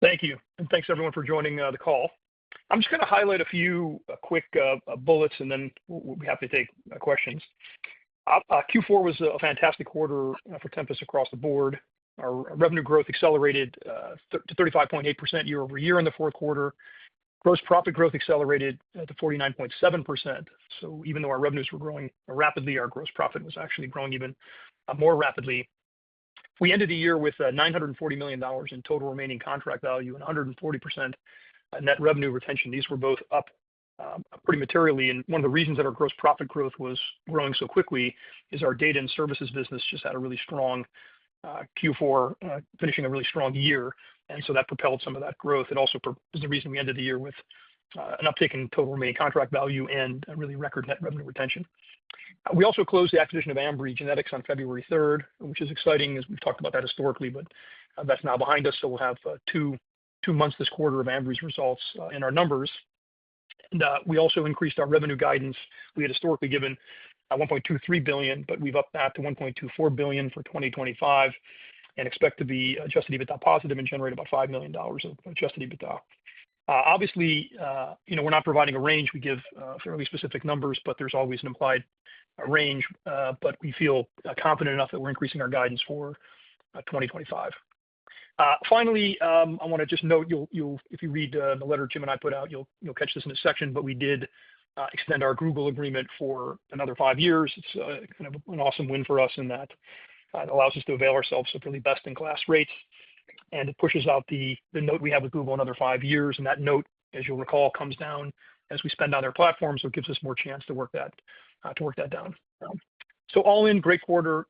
Thank you, and thanks everyone for joining the call. I'm just going to highlight a few quick bullets, and then we'll be happy to take questions. Q4 was a fantastic quarter for Tempus across the board. Our revenue growth accelerated to 35.8% year over year in the fourth quarter. Gross profit growth accelerated to 49.7%. So even though our revenues were growing rapidly, our gross profit was actually growing even more rapidly. We ended the year with $940 million in total remaining contract value and 140% net revenue retention. These were both up pretty materially. And one of the reasons that our gross profit growth was growing so quickly is our data and services business just had a really strong Q4, finishing a really strong year. And so that propelled some of that growth. It also is the reason we ended the year with an uptick in total remaining contract value and a really record net revenue retention. We also closed the acquisition of Ambry Genetics on February 3rd, which is exciting, as we've talked about that historically, but that's now behind us. So we'll have two months this quarter of Ambry's results in our numbers. And we also increased our revenue guidance. We had historically given $1.23 billion, but we've upped that to $1.24 billion for 2025 and expect to be adjusted EBITDA positive and generate about $5 million of adjusted EBITDA. Obviously, we're not providing a range. We give fairly specific numbers, but there's always an implied range. But we feel confident enough that we're increasing our guidance for 2025. Finally, I want to just note, if you read the letter Jim and I put out, you'll catch this in a section, but we did extend our Google agreement for another 5 years. It's kind of an awesome win for us in that it allows us to avail ourselves of really best-in-class rates, and it pushes out the note we have with Google another 5 years. And that note, as you'll recall, comes down as we spend on their platform, so it gives us more chance to work that down. So all in, great quarter.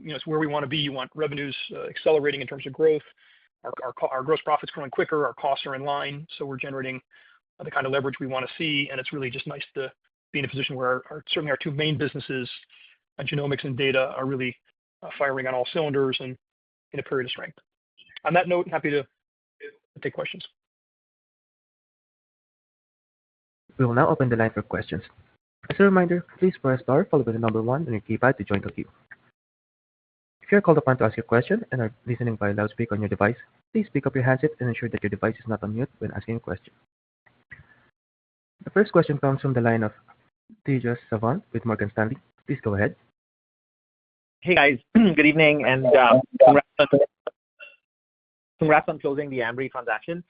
It's where we want to be. You want revenues accelerating in terms of growth. Our gross profit's growing quicker. Our costs are in line, so we're generating the kind of leverage we want to see. And it's really just nice to be in a position where certainly our two main businesses, genomics and data, are really firing on all cylinders and in a period of strength. On that note, happy to take questions. We will now open the line for questions. As a reminder, please press star followed by the number 1 on your keypad to join the queue. If you are called upon to ask your question and are listening via loudspeaker on your device, please pick up your handset and ensure that your device is not on mute when asking a question. The first question comes from the line of Tejas Savant with Morgan Stanley. Please go ahead. Hey guys, good evening, and congrats on closing the Ambry transaction.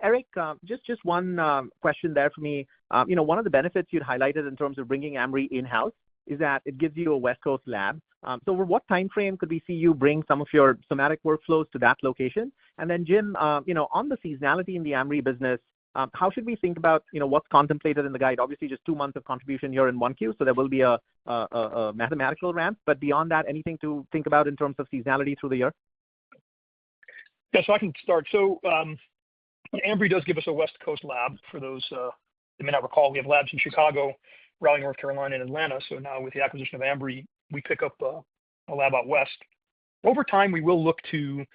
Eric, just one question there for me. One of the benefits you'd highlighted in terms of bringing Ambry in-house is that it gives you a West Coast lab. So over what time frame could we see you bring some of your somatic workflows to that location? And then Jim, on the seasonality in the Ambry business, how should we think about what's contemplated in the guide? Obviously, just 2 months of contribution here in 1Q, so there will be a mathematical ramp. But beyond that, anything to think about in terms of seasonality through the year? Yeah, so I can start. So Ambry does give us a West Coast lab. For those that may not recall, we have labs in Chicago, Raleigh, North Carolina, and Atlanta. So now with the acquisition of Ambry, we pick up a lab out west. Over time, we will look to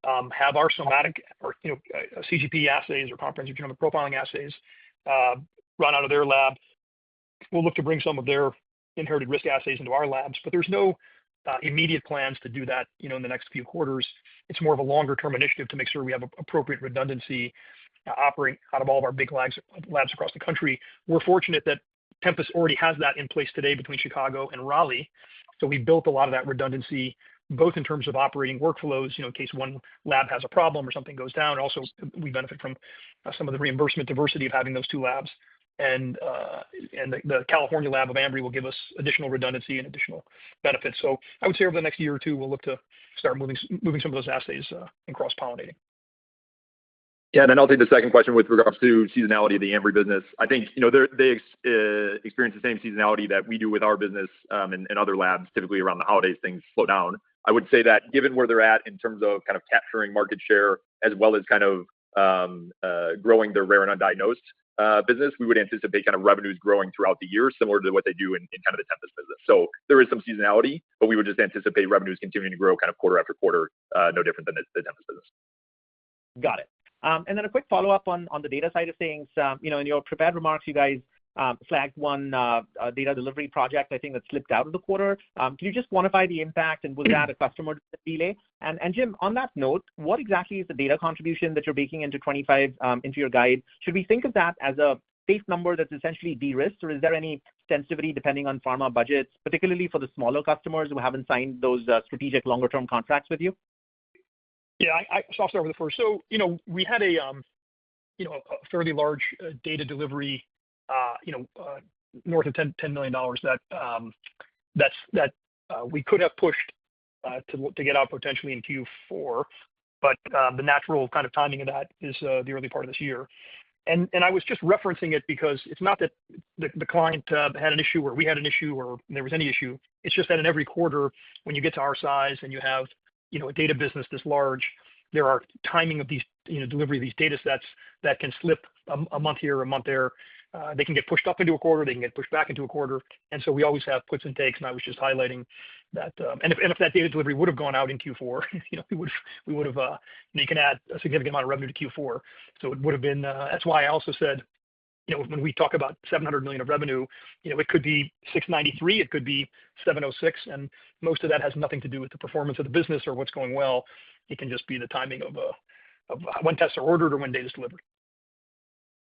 have our somatic or CGP assays or comprehensive genomic profiling assays run out of their lab. We'll look to bring some of their inherited risk assays into our labs, but there's no immediate plans to do that in the next few quarters. It's more of a longer-term initiative to make sure we have appropriate redundancy operating out of all of our big labs across the country. We're fortunate that Tempus already has that in place today between Chicago and Raleigh. So we built a lot of that redundancy, both in terms of operating workflows, in case one lab has a problem or something goes down. Also, we benefit from some of the reimbursement diversity of having those two labs. And the California lab of Ambry will give us additional redundancy and additional benefits. So I would say over the next year or two, we'll look to start moving some of those assays and cross-pollinating. Yeah, and then I'll take the second question with regards to seasonality of the Ambry business. I think they experience the same seasonality that we do with our business and other labs. Typically around the holidays, things slow down. I would say that given where they're at in terms of kind of capturing market share as well as kind of growing their rare and undiagnosed business, we would anticipate kind of revenues growing throughout the year, similar to what they do in kind of the Tempus business. So there is some seasonality, but we would just anticipate revenues continuing to grow kind of quarter after quarter, no different than the Tempus business. Got it. And then a quick follow-up on the data side of things. In your prepared remarks, you guys flagged one data delivery project, I think, that slipped out of the quarter. Can you just quantify the impact, and was that a customer delay? And Jim, on that note, what exactly is the data contribution that you're baking into 25 into your guide? Should we think of that as a safe number that's essentially de-risked, or is there any sensitivity depending on pharma budgets, particularly for the smaller customers who haven't signed those strategic longer-term contracts with you? Yeah, so I'll start with the first. So, we had a fairly large data delivery, north of $10 million that we could have pushed to get out potentially in Q4, but the natural kind of timing of that is the early part of this year. And I was just referencing it because it's not that the client had an issue or we had an issue or there was any issue. It's just that in every quarter, when you get to our size and you have a data business this large, there are timing of these delivery of these data sets that can slip a month here, a month there. They can get pushed up into a quarter, they can get pushed back into a quarter, and so we always have puts and takes. And I was just highlighting that. And if that data delivery would have gone out in Q4, we would have you can add a significant amount of revenue to Q4. So it would have been. That's why I also said, when we talk about $700 million of revenue, it could be 693, it could be 706, and most of that has nothing to do with the performance of the business or what's going well. It can just be the timing of when tests are ordered or when data is delivered.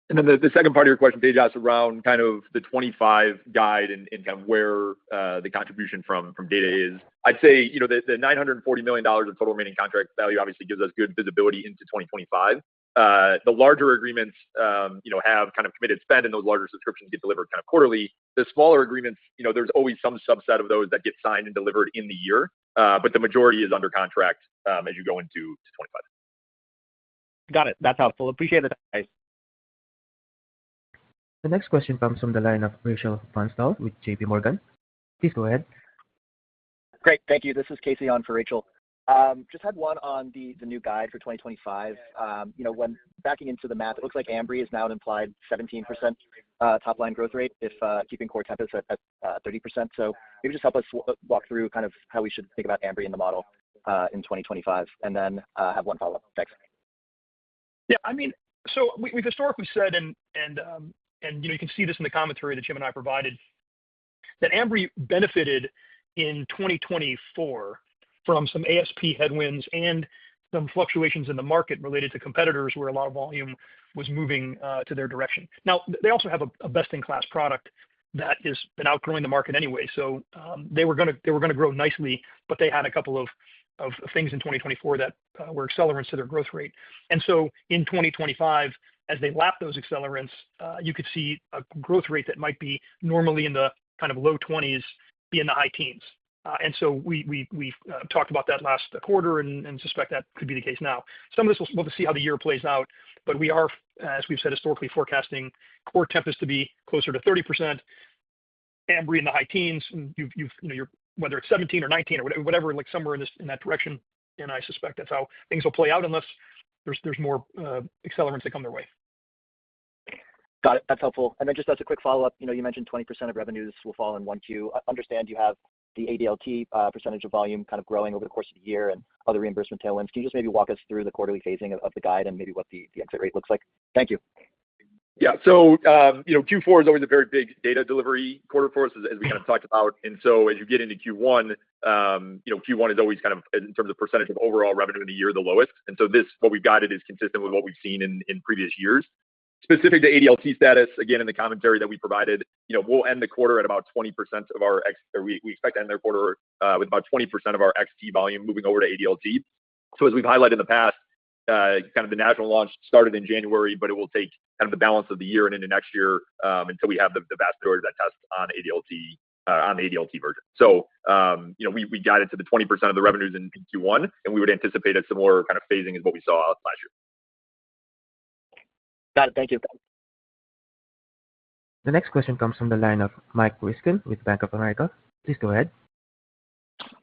And then the second part of your question, Tejas, around kind of the 25 guide and kind of where the contribution from data is. I'd say, the $940 million of total remaining contract value obviously gives us good visibility into 2025. The larger agreements, have kind of committed spend, and those larger subscriptions get delivered kind of quarterly. The smaller agreements, there's always some subset of those that get signed and delivered in the year, but the majority is under contract as you go into 25. Got it. That's helpful. Appreciate it, guys. The next question comes from the line of Rachel Vatnsdal with JP Morgan. Please go ahead. Great. Thank you. This is Casey on for Rachel. Just had one on the new guide for 2025. When backing into the math, it looks like Ambry is now an implied 17% top line growth rate if keeping core Tempus at 30%. So maybe just help us walk through kind of how we should think about Ambry in the model in 2025, and then have one follow-up. Thanks. Yeah, so we've historically said, and you can see this in the commentary that Jim and I provided, that Ambry benefited in 2024 from some ASP headwinds and some fluctuations in the market related to competitors where a lot of volume was moving to their direction. Now, they also have a best-in-class product that has been outgrowing the market anyway. So they were going to grow nicely, but they had a couple of things in 2024 that were accelerants to their growth rate. And so in 2025, as they lap those accelerants, you could see a growth rate that might be normally in the kind of low 20s be in the high teens. And so we talked about that last quarter and suspect that could be the case now. Some of this we'll see how the year plays out, but we are, as we've said historically, forecasting core Tempus to be closer to 30%, Ambry in the high teens, and you're whether it's 17 or 19 or whatever, like somewhere in that direction. And I suspect that's how things will play out unless there's more accelerants that come their way. Got it. That's helpful. And then just as a quick follow-up, you mentioned 20% of revenues will fall in 1Q. I understand you have the ADLT percentage of volume kind of growing over the course of the year and other reimbursement tailwinds. Can you just maybe walk us through the quarterly phasing of the guide and maybe what the exit rate looks like? Thank you. Yeah. So, Q4 is always a very big data delivery quarter for us, as we kind of talked about. And so as you get into Q1, Q1 is always kind of, in terms of percentage of overall revenue in the year, the lowest. And so what we've guided is consistent with what we've seen in previous years. Specific to ADLT status, again, in the commentary that we provided, we'll end the quarter at about 20% of our we expect to end the quarter with about 20% of our XT volume moving over to ADLT. So as we've highlighted in the past, kind of the national launch started in January, but it will take kind of the balance of the year and into next year until we have the vast majority of that test on ADLT, on the ADLT version. So, we guided to the 20% of the revenues in Q1, and we would anticipate a similar kind of phasing as what we saw last year. Got it. Thank you. The next question comes from the line of Mike Ryskin with Bank of America. Please go ahead.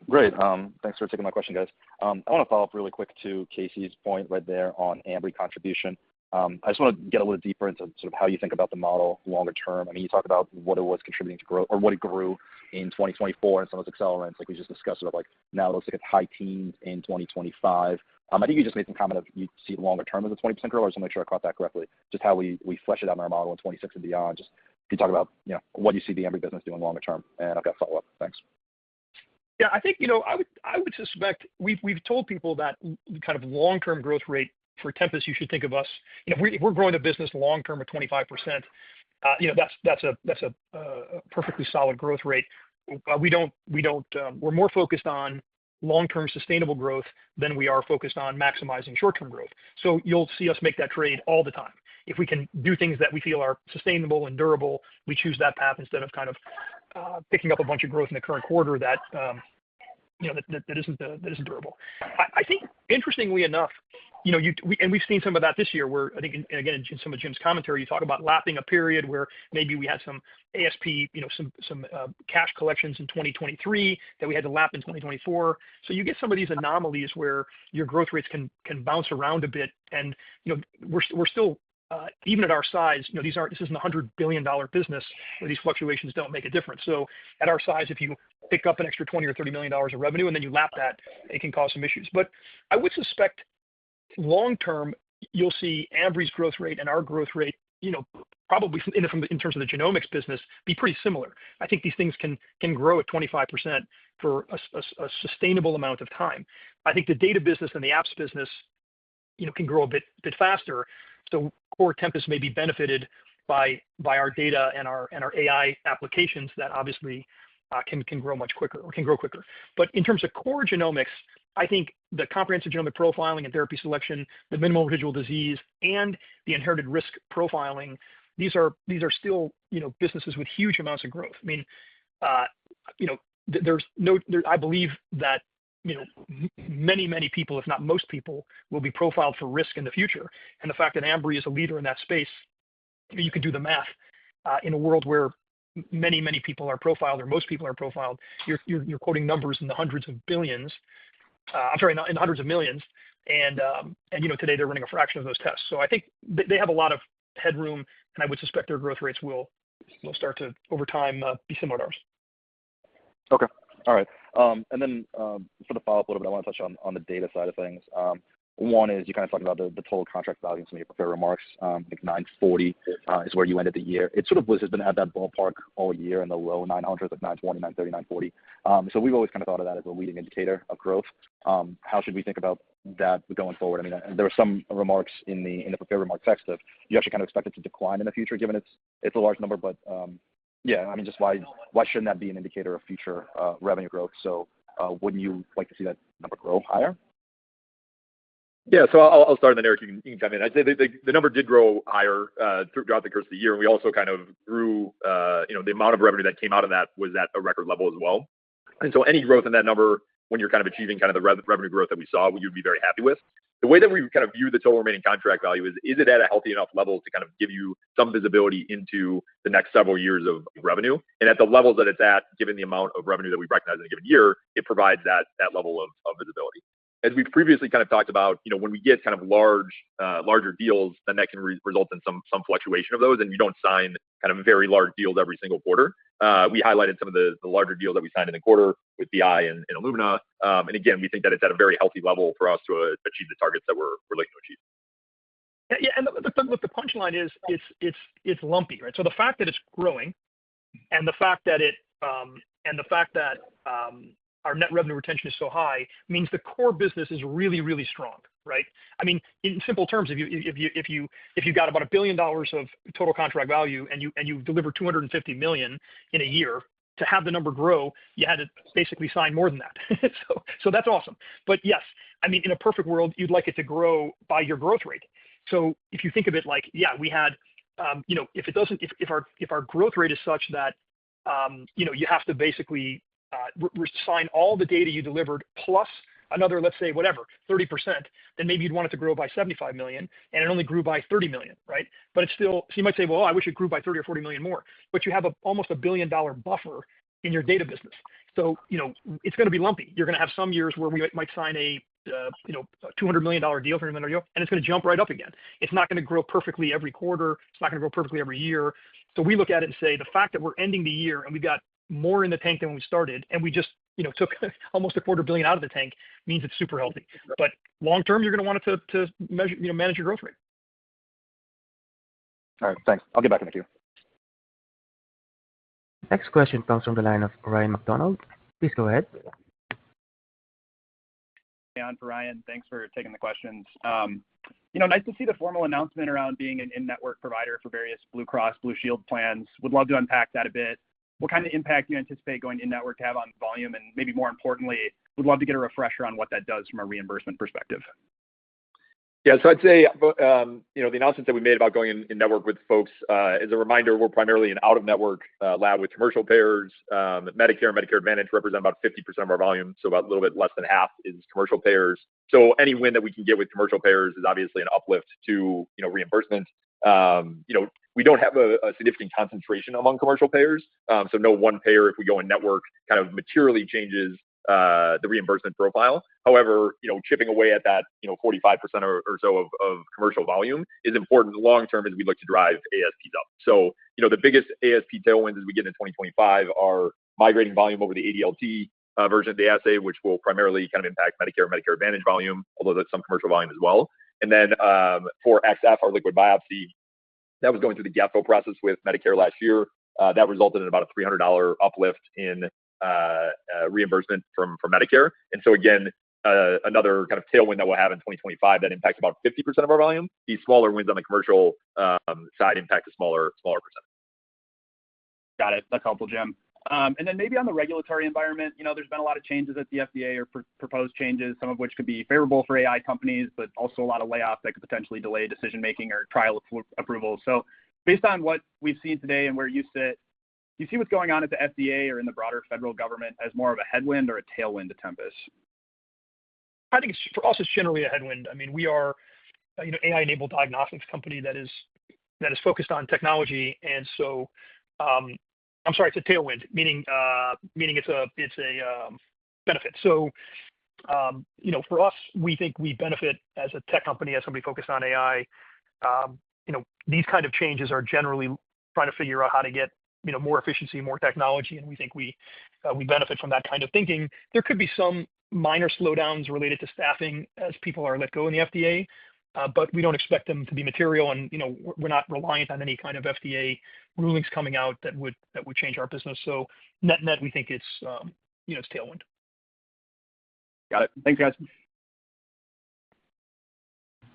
Great. Thanks for taking my question, guys. I want to follow up really quick to Casey's point right there on Ambry contribution. I just want to get a little deeper into sort of how you think about the model longer term. I mean, you talked about what it was contributing to growth or what it grew in 2024 and some of its accelerants, like we just discussed, sort of like now it looks like it's high teens in 2025. I think you just made some comment of you see longer term as a 20% grower. I just want to make sure I caught that correctly. Just how we flesh it out in our model in 26 and beyond. Just if you talk about, what you see the Ambry business doing longer term. And I've got follow-up. Thanks. Yeah, I think, I would suspect we've told people that kind of long-term growth rate for Tempus, you should think of us, if we're growing the business long-term at 25%, that's a perfectly solid growth rate. We're more focused on long-term sustainable growth than we are focused on maximizing short-term growth. So you'll see us make that trade all the time. If we can do things that we feel are sustainable and durable, we choose that path instead of kind of picking up a bunch of growth in the current quarter that isn't durable. I think interestingly enough, we've seen some of that this year where I think, and again, in some of Jim's commentary, you talk about lapping a period where maybe we had some ASP, some cash collections in 2023 that we had to lap in 2024. So you get some of these anomalies where your growth rates can bounce around a bit. And, we're still, even at our size, this isn't a $100 billion business where these fluctuations don't make a difference. So at our size, if you pick up an extra $20 or $30 million of revenue and then you lap that, it can cause some issues. But I would suspect long term, you'll see Ambry's growth rate and our growth rate, probably in terms of the genomics business, be pretty similar. I think these things can grow at 25% for a sustainable amount of time. I think the data business and the apps business, can grow a bit faster. So core Tempus may be benefited by our data and our AI applications that obviously can grow much quicker or can grow quicker. But in terms of core genomics, I think the comprehensive genomic profiling and therapy selection, the minimal residual disease, and the inherited risk profiling, these are still businesses with huge amounts of growth. I mean, I believe that many people, if not most people, will be profiled for risk in the future. And the fact that Ambry is a leader in that space, you can do the math in a world where many people are profiled or most people are profiled. You're quoting numbers in the hundreds of billions. In the hundreds of millions, and today they're running a fraction of those tests. So I think they have a lot of headroom, and I would suspect their growth rates will start to over time be similar to ours. Okay, all right. And then for the follow-up a little bit, I want to touch on the data side of things. One is you kind of talked about the total contract value in some of your prepared remarks. I think 940 is where you ended the year. It sort of has been at that ballpark all year in the low 900s, like 920, 930, 940. So we've always kind of thought of that as a leading indicator of growth. How should we think about that going forward? I mean, there were some remarks in the prepared remark text of you actually kind of expect it to decline in the future, given it's a large number. But yeah, I mean, just why shouldn't that be an indicator of future revenue growth? So wouldn't you like to see that number grow higher? Yeah, so I'll start, and then Eric, you can chime in. I'd say the number did grow higher throughout the course of the year, and we also kind of grew. The amount of revenue that came out of that was at a record level as well. And so any growth in that number, when you're kind of achieving kind of the revenue growth that we saw, you'd be very happy with. The way that we kind of view the total remaining contract value is it at a healthy enough level to kind of give you some visibility into the next several years of revenue? And at the levels that it's at, given the amount of revenue that we recognize in a given year, it provides that level of visibility. As we've previously kind of talked about, when we get kind of larger deals, then that can result in some fluctuation of those, and you don't sign kind of very large deals every single quarter. We highlighted some of the larger deals that we signed in the quarter with BI and Illumina, and again, we think that it's at a very healthy level for us to achieve the targets that we're looking to achieve. Yeah, and the punchline is it's lumpy, right? So the fact that it's growing, and the fact that our net revenue retention is so high means the core business is really, really strong, right? I mean, in simple terms, if you got about $1 billion of total contract value and you deliver $250 million in a year, to have the number grow, you had to basically sign more than that. So that's awesome. But yes, I mean, in a perfect world, you'd like it to grow by your growth rate. So if you think of it like, yeah, we had, if our growth rate is such that, you have to basically sign all the data you delivered plus another, let's say, 30%, then maybe you'd want it to grow by 75 million, and it only grew by 30 million, right? But it's still, so you might say, well, I wish it grew by 30 or 40 million more, but you have almost $1 billion buffer in your data business. So, it's going to be lumpy. You're going to have some years where we might sign a $200 million deal, $300 million deal, and it's going to jump right up again. It's not going to grow perfectly every quarter. It's not going to grow perfectly every year. So we look at it and say, the fact that we're ending the year and we've got more in the tank than when we started, and we just took almost $250 million out of the tank means it's super healthy. But long term, you're going to want it to measure, manage your growth rate. All right, thanks. I'll get back in the queue. Next question comes from the line of Ryan McDonald. Please go ahead. On for Ryan, thanks for taking the questions. Nice to see the formal announcement around being an in-network provider for various Blue Cross Blue Shield plans. Would love to unpack that a bit. What kind of impact do you anticipate going in-network to have on volume? And maybe more importantly, would love to get a refresher on what that does from a reimbursement perspective. Yeah, so I'd say, the announcements that we made about going in network with folks, as a reminder, we're primarily an out-of-network lab with commercial payers. Medicare and Medicare Advantage represent about 50% of our volume, so about a little bit less than half is commercial payers. So any win that we can get with commercial payers is obviously an uplift to reimbursement. We don't have a significant concentration among commercial payers, so no one payer, if we go in network, kind of materially changes the reimbursement profile. However, chipping away at that, 45% or so of commercial volume is important long term as we look to drive ASPs up. So, the biggest ASP tailwinds as we get into 2025 are migrating volume over the ADLT version of the assay, which will primarily kind of impact Medicare and Medicare Advantage volume, although there's some commercial volume as well. And then for XF, our liquid biopsy, that was going through the GAPFO process with Medicare last year. That resulted in about a $300 uplift in reimbursement from Medicare. And so again, another kind of tailwind that we'll have in 2025 that impacts about 50% of our volume. These smaller wins on the commercial side impact a smaller percentage. Got it. That's helpful, Jim. And then maybe on the regulatory environment, there's been a lot of changes at the FDA or proposed changes, some of which could be favorable for AI companies, but also a lot of layoffs that could potentially delay decision-making or trial approvals. So based on what we've seen today and where you sit, do you see what's going on at the FDA or in the broader federal government as more of a headwind or a tailwind to Tempus? I think for us, it's generally a headwind. I mean, we are, AI-enabled diagnostics company that is focused on technology, and so I'm sorry, it's a tailwind, meaning it's a benefit. So, for us, we think we benefit as a tech company, as somebody focused on AI. These kind of changes are generally trying to figure out how to get more efficiency, more technology, and we think we benefit from that kind of thinking. There could be some minor slowdowns related to staffing as people are let go in the FDA, but we don't expect them to be material, and we're not reliant on any kind of FDA rulings coming out that would change our business. So net, we think it's tailwind. Got it. Thanks, guys.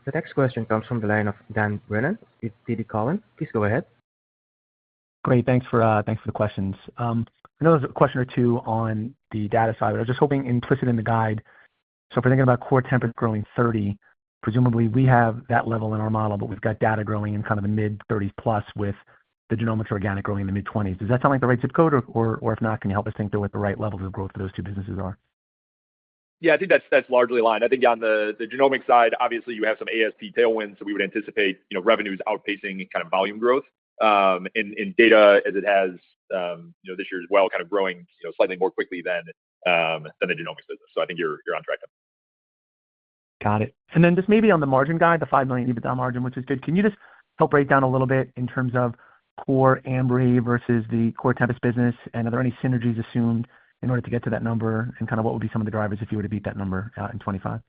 The next question comes from the line of Dan Brennan with TD Cowen. Please go ahead. Great. Thanks for the questions. I know there's a question or two on the data side, but I was just hoping implicit in the guide. So if we're thinking about core Tempus growing 30, presumably we have that level in our model, but we've got data growing in kind of the mid-30s plus with the genomics organic growing in the mid-20s. Does that sound like the right zip code, or if not, can you help us think through what the right levels of growth for those two businesses are? Yeah, I think that's largely aligned. I think on the genomic side, obviously you have some ASP tailwinds, so we would anticipate revenues outpacing kind of volume growth. In data, as it has this year as well, kind of growing slightly more quickly than the genomics business. So I think you're on track. Got it. And then just maybe on the margin guide, the $5 million EBITDA margin, which is good. Can you just help break down a little bit in terms of core Ambry versus the core Tempus business? And are there any synergies assumed in order to get to that number? And kind of what would be some of the drivers if you were to beat that number in 25?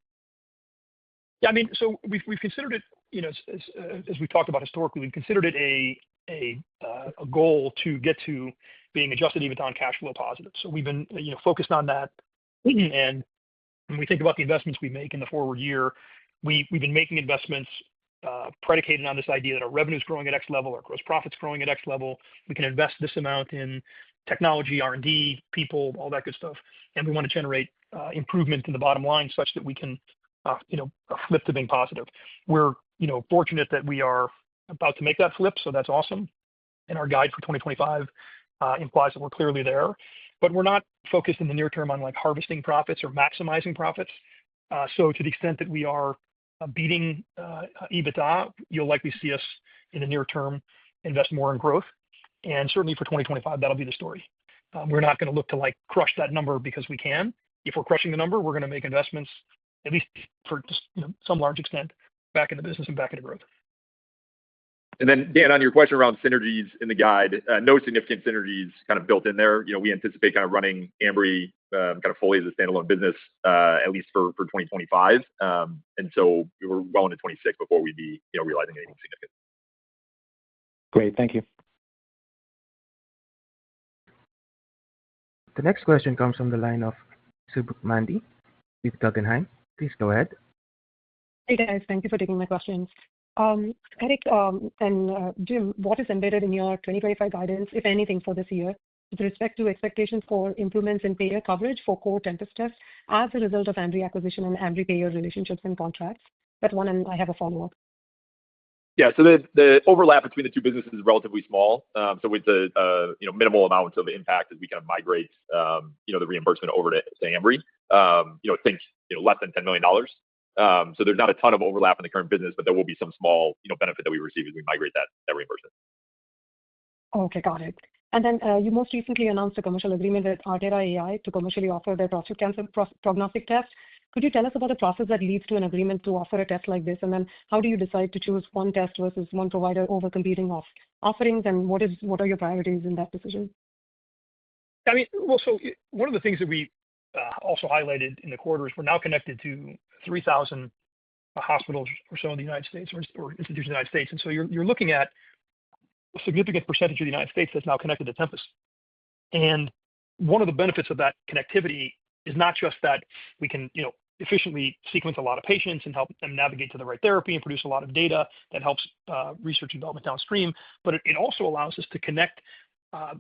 Yeah, I mean, so we've considered it, as we talked about historically, we've considered it a goal to get to being adjusted EBITDA and cash flow positive. So we've been focused on that, and when we think about the investments we make in the forward year, we've been making investments predicated on this idea that our revenue is growing at X level, our gross profit's growing at X level. We can invest this amount in technology, R&D, people, all that good stuff, and we want to generate improvement in the bottom line such that we can flip to being positive. We're fortunate that we are about to make that flip, so that's awesome. And our guide for 2025 implies that we're clearly there, but we're not focused in the near term on harvesting profits or maximizing profits. So to the extent that we are beating EBITDA, you'll likely see us in the near term invest more in growth. And certainly for 2025, that'll be the story. We're not going to look to crush that number because we can. If we're crushing the number, we're going to make investments, at least for just some large extent, back in the business and back into growth. And then, Dan, on your question around synergies in the guide, no significant synergies kind of built in there. We anticipate kind of running Ambry kind of fully as a standalone business, at least for 2025. And so we're well into 26 before we'd be realizing anything significant. Great. Thank you. The next question comes from the line of Subbu Mandi with Guggenheim. Please go ahead. Hey, guys. Thank you for taking my questions. Eric and Jim, what is embedded in your 2025 guidance, if anything, for this year with respect to expectations for improvements in payer coverage for core Tempus tests as a result of Ambry acquisition and Ambry payer relationships and contracts? That's one, and I have a follow-up. Yeah, so the overlap between the two businesses is relatively small. So with the minimal amounts of impact as we kind of migrate the reimbursement over to Ambry, think less than $10 million. So there's not a ton of overlap in the current business, but there will be some small benefit that we receive as we migrate that reimbursement. Okay, got it. And then you most recently announced a commercial agreement with Tempus AI to commercially offer their prostate cancer prognostic test. Could you tell us about the process that leads to an agreement to offer a test like this? And then how do you decide to choose one test versus one provider over competing offerings? And what are your priorities in that decision? I mean, well, so one of the things that we also highlighted in the quarter is we're now connected to 3,000 hospitals or so in the United States or institutions in the United States. And so you're looking at a significant percentage of the United States that's now connected to Tempus. And one of the benefits of that connectivity is not just that we can, efficiently sequence a lot of patients and help them navigate to the right therapy and produce a lot of data that helps research and development downstream, but it also allows us to connect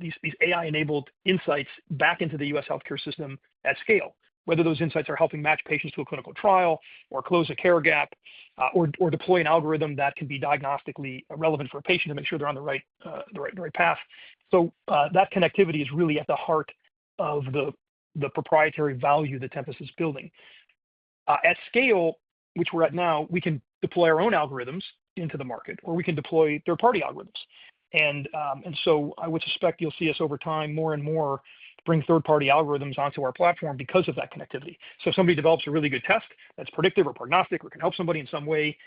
these AI-enabled insights back into the U.S. healthcare system at scale, whether those insights are helping match patients to a clinical trial or close a care gap or deploy an algorithm that can be diagnostically relevant for a patient to make sure they're on the right path. So that connectivity is really at the heart of the proprietary value that Tempus is building. At scale, which we're at now, we can deploy our own algorithms into the market, or we can deploy third-party algorithms. And so I would suspect you'll see us over time more and more bring third-party algorithms onto our platform because of that connectivity. So if somebody develops a really good test that's predictive or prognostic or can help somebody in some way,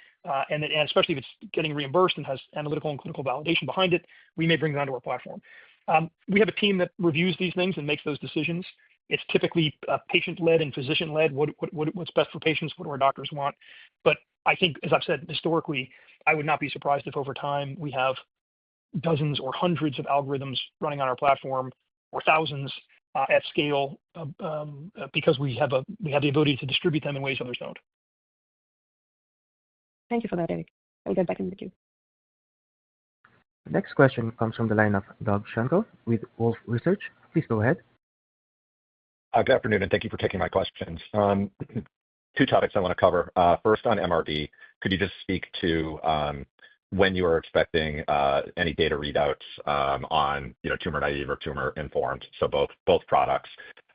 and especially if it's getting reimbursed and has analytical and clinical validation behind it, we may bring that onto our platform. We have a team that reviews these things and makes those decisions. It's typically patient-led and physician-led. What's best for patients? What do our doctors want? But I think, as I've said historically, I would not be surprised if over time we have dozens or hundreds of algorithms running on our platform or thousands at scale because we have the ability to distribute them in ways others don't. Thank you for that, Eric. I'll get back in the queue. The next question comes from the line of Doug Schenkel with Wolfe Research. Please go ahead. Good afternoon, and thank you for taking my questions. Two topics I want to cover. First, on MRD, could you just speak to when you are expecting any data readouts on tumor naive or tumor informed, so both products?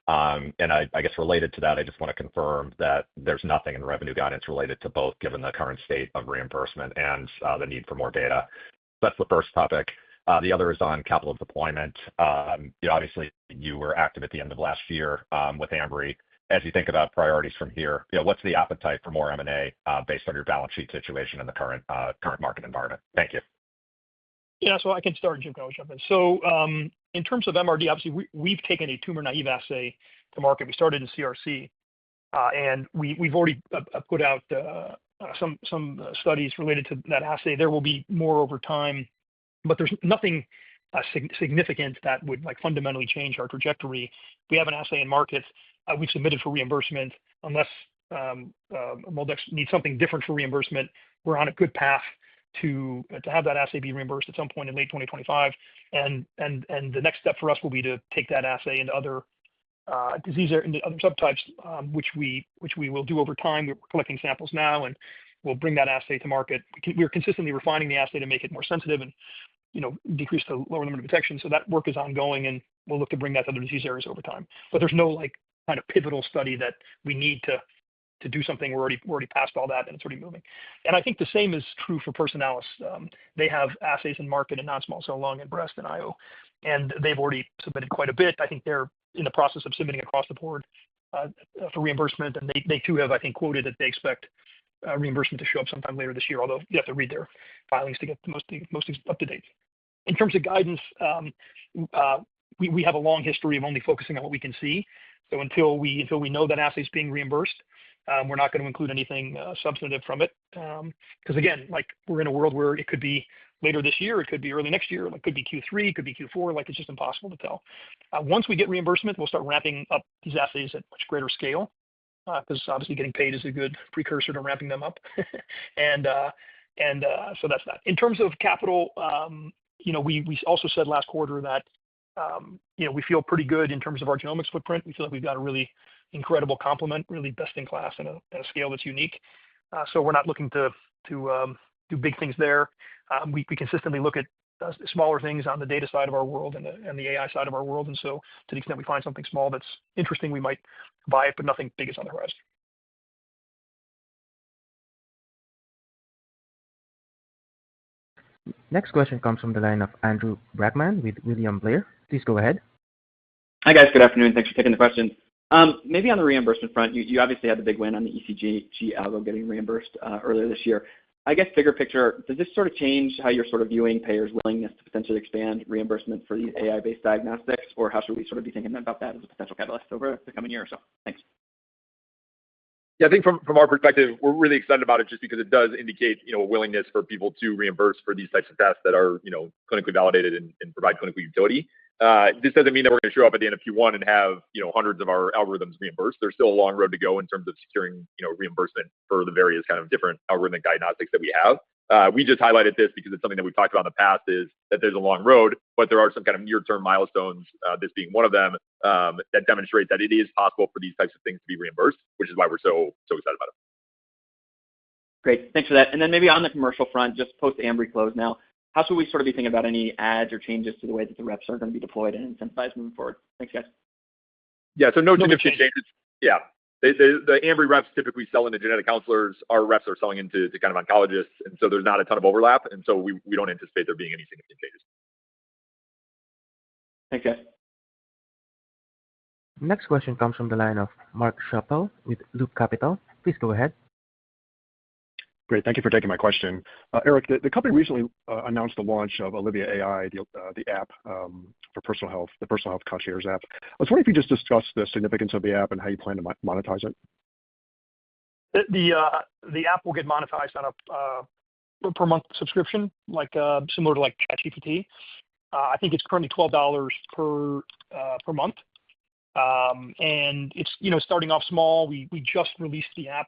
And I guess related to that, I just want to confirm that there's nothing in revenue guidance related to both, given the current state of reimbursement and the need for more data. That's the first topic. The other is on capital deployment. Obviously, you were active at the end of last year with Ambry. As you think about priorities from here, what's the appetite for more M&A based on your balance sheet situation and the current market environment? Thank you. Yeah, so I can start, Jim, can always jump in. So in terms of MRD, obviously, we've taken a tumor naive assay to market. We started in CRC, and we've already put out some studies related to that assay. There will be more over time, but there's nothing significant that would fundamentally change our trajectory. We have an assay in market. We've submitted for reimbursement. Unless MolDX needs something different for reimbursement, we're on a good path to have that assay be reimbursed at some point in late 2025. And the next step for us will be to take that assay into other into other subtypes, which we will do over time. We're collecting samples now, and we'll bring that assay to market. We're consistently refining the assay to make it more sensitive and decrease the lower limit of detection. So that work is ongoing, and we'll look to bring that to other disease areas over time. But there's no kind of pivotal study that we need to do something. We're already past all that, and it's already moving. And I think the same is true for Personalis. They have assays in market in non-small cell lung and breast and IO, and they've already submitted quite a bit. I think they're in the process of submitting across the board for reimbursement, and they too have, I think, quoted that they expect reimbursement to show up sometime later this year, although you have to read their filings to get the most up to date. In terms of guidance, we have a long history of only focusing on what we can see. So until we know that assay is being reimbursed, we're not going to include anything substantive from it. Because again, like we're in a world where it could be later this year, it could be early next year, it could be Q3, it could be Q4, like it's just impossible to tell. Once we get reimbursement, we'll start ramping up these assays at much greater scale, because obviously getting paid is a good precursor to ramping them up. So that's that. In terms of capital, we also said last quarter that we feel pretty good in terms of our genomics footprint. We feel like we've got a really incredible complement, really best in class at a scale that's unique. So we're not looking to do big things there. We consistently look at smaller things on the data side of our world and the AI side of our world. And so to the extent we find something small that's interesting, we might buy it, but nothing big is on the horizon. Next question comes from the line of Andrew Brackman with William Blair. Please go ahead. Hi, guys. Good afternoon. Thanks for taking the question. Maybe on the reimbursement front, you obviously had the big win on the ECG algo getting reimbursed earlier this year. I guess bigger picture, does this sort of change how you're sort of viewing payers' willingness to potentially expand reimbursement for these AI-based diagnostics, or how should we sort of be thinking about that as a potential catalyst over the coming year or so? Thanks. Yeah, I think from our perspective, we're really excited about it just because it does indicate, a willingness for people to reimburse for these types of tests that are, clinically validated and provide clinical utility. This doesn't mean that we're going to show up at the end of Q1 and have, hundreds of our algorithms reimbursed. There's still a long road to go in terms of securing, reimbursement for the various kind of different algorithmic diagnostics that we have. We just highlighted this because it's something that we've talked about in the past, is that there's a long road, but there are some kind of near-term milestones, this being one of them, that demonstrate that it is possible for these types of things to be reimbursed, which is why we're so excited about it. Great. Thanks for that. And then maybe on the commercial front, just post Ambry close now, how should we sort of be thinking about any ads or changes to the way that the reps are going to be deployed and incentivized moving forward? Thanks, guys. Yeah, so no significant changes. Yeah. The Ambry reps typically sell into genetic counselors. Our reps are selling into kind of oncologists, and so there's not a ton of overlap, and so we don't anticipate there being any significant changes. Thanks, guys. Next question comes from the line of Mark Schappel with Loop Capital. Please go ahead. Great. Thank you for taking my question. Eric, the company recently announced the launch of Olivia AI, the app for personal health, the Personal Health Concierge app. I was wondering if you just discuss the significance of the app and how you plan to monetize it. The app will get monetized on a per month subscription, similar to like ChatGPT. I think it's currently $12 per month, and it's starting off small. We just released the app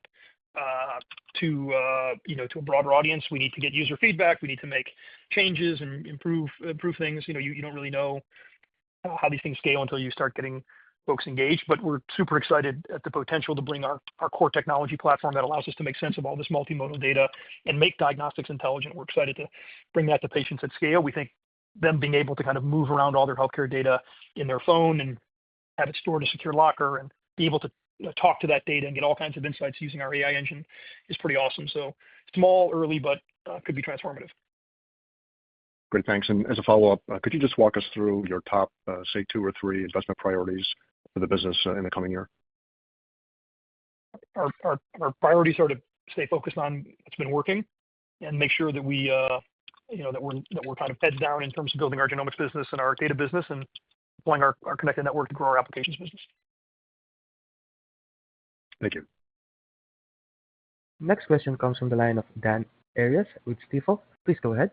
to a broader audience. We need to get user feedback. We need to make changes and improve things. You don't really know how these things scale until you start getting folks engaged. But we're super excited at the potential to bring our core technology platform that allows us to make sense of all this multimodal data and make diagnostics intelligent. We're excited to bring that to patients at scale. We think them being able to kind of move around all their healthcare data in their phone and have it stored in a secure locker and be able to talk to that data and get all kinds of insights using our AI engine is pretty awesome. So small, early, but could be transformative. Great, thanks. And as a follow-up, could you just walk us through your top, say, 2 or 3 investment priorities for the business in the coming year? Our priorities are to stay focused on what's been working and make sure that we, that we're kind of heads down in terms of building our genomics business and our data business and deploying our connected network to grow our applications business. Thank you. Next question comes from the line of Dan Arias with Stifel. Please go ahead.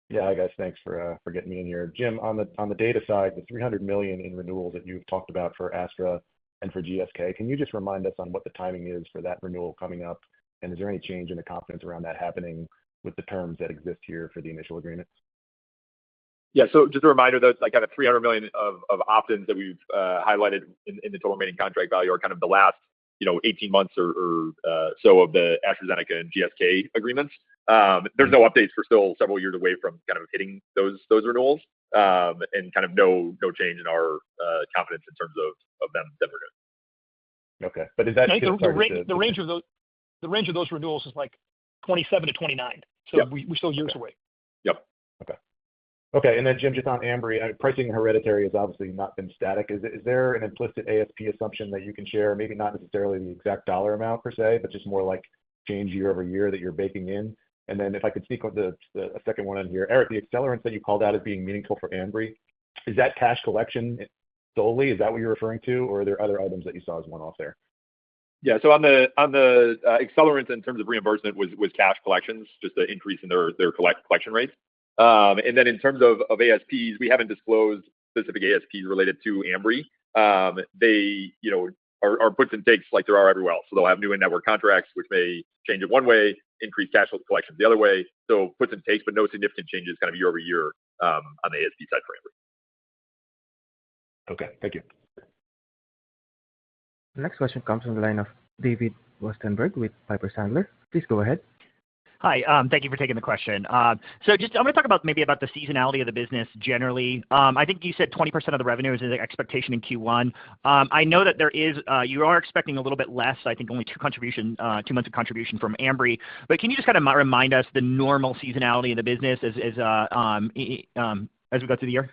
Yeah, hi guys. Thanks for getting me in here. Jim, on the data side, the $300 million in renewals that you've talked about for Astra and for GSK, can you just remind us on what the timing is for that renewal coming up? And is there any change in the confidence around that happening with the terms that exist here for the initial agreement? Yeah, so just a reminder that kind of $300 million of opt-ins that we've highlighted in the total remaining contract value are kind of the last 18 months or so of the AstraZeneca and GSK agreements. There's no updates. We're still several years away from kind of hitting those renewals, and kind of no change in our confidence in terms of them renewing. Okay, but is that the range of those renewals is like 27 to 29, so we're still years away. Yep. Okay. And then, Jim, just on Ambry, pricing in hereditary has obviously not been static. Is there an implicit ASP assumption that you can share? Maybe not necessarily the exact dollar amount per se, but just more like change year over year that you're baking in. And then if I could speak with a second one in here, Eric, the accelerants that you called out as being meaningful for Ambry, is that cash collection solely? Is that what you're referring to, or are there other items that you saw as one-off there? Yeah. So on the accelerants in terms of reimbursement was cash collections, just the increase in their collection rates. And then in terms of ASPs, we haven't disclosed specific ASPs related to Ambry. They, are puts and takes like there are everywhere else. So they'll have new in-network contracts, which may change it one way, increase cash flow collections the other way. So puts and takes, but no significant changes kind of year over year on the ASP side for Ambry. Okay. Thank you. The next question comes from the line of David Westenberg with Piper Sandler. Please go ahead. Hi. Thank you for taking the question. So just I'm going to talk about the seasonality of the business generally. I think you said 20% of the revenue is the expectation in Q1. I know that you are expecting a little bit less, I think only 2 months of contribution from Ambry. But can you just kind of remind us the normal seasonality of the business as we go through the year?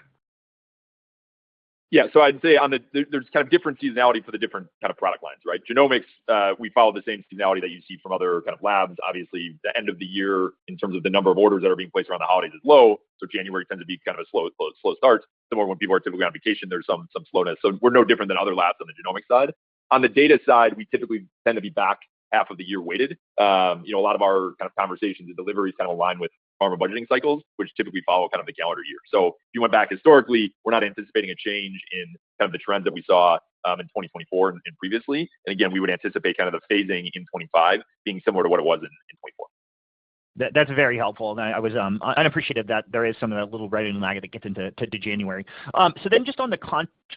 Yeah. So I'd say there's kind of different seasonality for the different kind of product lines, right? Genomics, we follow the same seasonality that you see from other kind of labs. Obviously, the end of the year in terms of the number of orders that are being placed around the holidays is low. So January tends to be kind of a slow start. Similar when people are typically on vacation, there's some slowness. So we're no different than other labs on the genomic side. On the data side, we typically tend to be back half of the year weighted. A lot of our kind of conversations and deliveries kind of align with pharma budgeting cycles, which typically follow kind of the calendar year. So if you went back historically, we're not anticipating a change in kind of the trends that we saw in 2024 and previously. And again, we would anticipate kind of the phasing in 25 being similar to what it was in 24. That's very helpful. And I was unappreciative that there is some of that little revenue lag that gets into January. So then just on the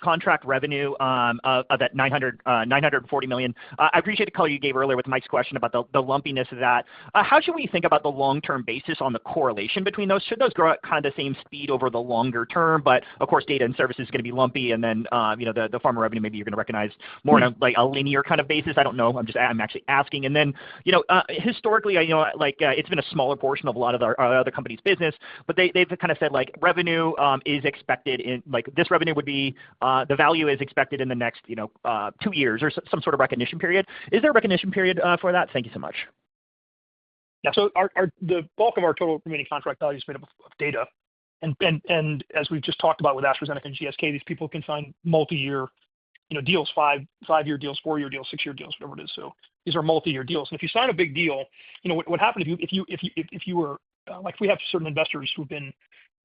contract revenue of that $940 million, I appreciate the color you gave earlier with Mike's question about the lumpiness of that. How should we think about the long-term basis on the correlation between those? Should those grow at kind of the same speed over the longer term? But of course, data and services is going to be lumpy, and then the pharma revenue maybe you're going to recognize more on a linear kind of basis. I don't know. I'm actually asking. And then historically, it's been a smaller portion of a lot of our other companies' business, but they've kind of said revenue is expected in this revenue would be the value is expected in the next 2 years or some sort of recognition period. Is there a recognition period for that? Thank you so much. Yeah. So the bulk of our total remaining contract value is made up of data, and as we've just talked about with AstraZeneca and GSK, these people can sign multi-year deals, 5-year deals, 4-year deals, 6-year deals, whatever it is. So these are multi-year deals. And if you sign a big deal, what happened if you were like we have certain investors who've been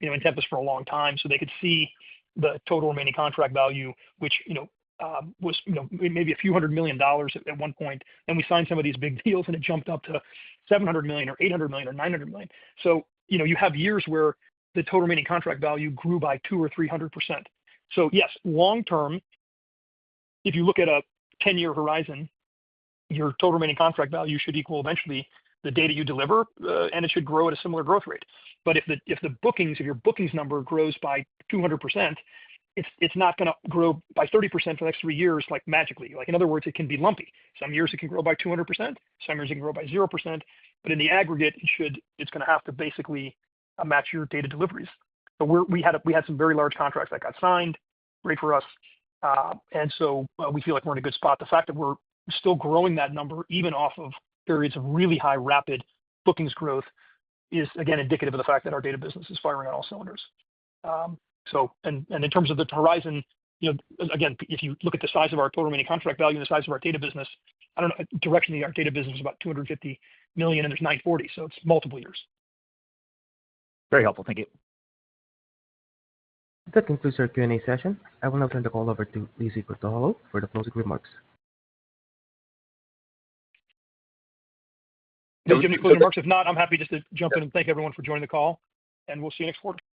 in Tempus for a long time, so they could see the total remaining contract value, which was maybe a few $100 million at one point. Then we signed some of these big deals, and it jumped up to $700 million or $800 million or $900 million. So you have years where the total remaining contract value grew by 200 or 300%. So yes, long term, if you look at a 10-year horizon, your total remaining contract value should equal eventually the data you deliver, and it should grow at a similar growth rate. But if your bookings number grows by 200%, it's not going to grow by 30% for the next 3 years like magically. In other words, it can be lumpy. Some years it can grow by 200%, some years it can grow by 0%. But in the aggregate, it's going to have to basically match your data deliveries. So we had some very large contracts that got signed, great for us. And so we feel like we're in a good spot. The fact that we're still growing that number, even off of periods of really high, rapid bookings growth, is again indicative of the fact that our data business is firing on all cylinders. And in terms of the horizon, again, if you look at the size of our total remaining contract value and the size of our data business, I don't know, directionally, our data business is about $250 million, and there's 940, so it's multiple years. Very helpful. Thank you. That concludes our Q&A session. I will now turn the call over to Lizzie Cortolo for the closing remarks. Do you have any closing remarks? If not, I'm happy just to jump in and thank everyone for joining the call, and we'll see you next quarter.